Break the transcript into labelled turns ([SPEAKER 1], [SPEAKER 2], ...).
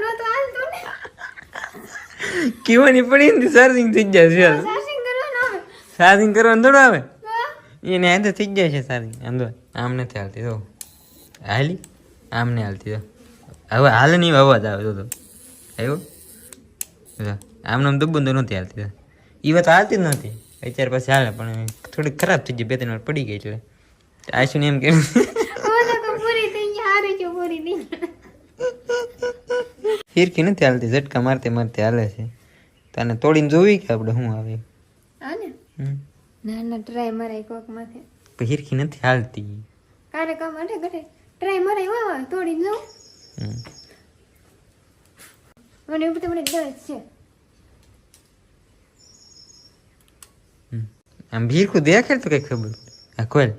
[SPEAKER 1] નો તો હાલતો ને
[SPEAKER 2] કેવાની પડી ને ચાર્જિંગ થઈ જાય છે
[SPEAKER 1] ચાર્જિંગ કરવાનો આવે
[SPEAKER 2] ચાર્જિંગ કરવાનું થોડું આવે એને આંધે થઈ જાય છે ચાર્જિંગ આંધો આમ નથી હાલતી તો હાલી આમ નહીં હાલતી તો હવે હાલ નહીં અવાજ આવે તો આવ્યો આમ નામ દુબું તો નથી હાલતી એ વાત હાલતી જ નથી અત્યારે પછી હાલે પણ થોડીક ખરાબ થઈ ગઈ 2-3 વાર પડી ગઈ એટલે આશુને એમ કે
[SPEAKER 1] ઓલા તો પૂરી થઈ ગઈ હારી જો પૂરી થઈ
[SPEAKER 2] હિરકી નથી હાલતી ઝટકા મારતે મારતે હાલે છે તને તોડીને જોવી કે આપણે શું આવે
[SPEAKER 1] આને ના ના ટ્રાય મરાય કોક માથે
[SPEAKER 2] પણ હિરકી નથી હાલતી
[SPEAKER 1] કારે કામ અડે ગટે ટ્રાય મરાય વાવા તોડી જો મને ઉપર તો મને ડર છે
[SPEAKER 2] આમ ભીરખું દેખાય તો કઈ ખબર આ કોલ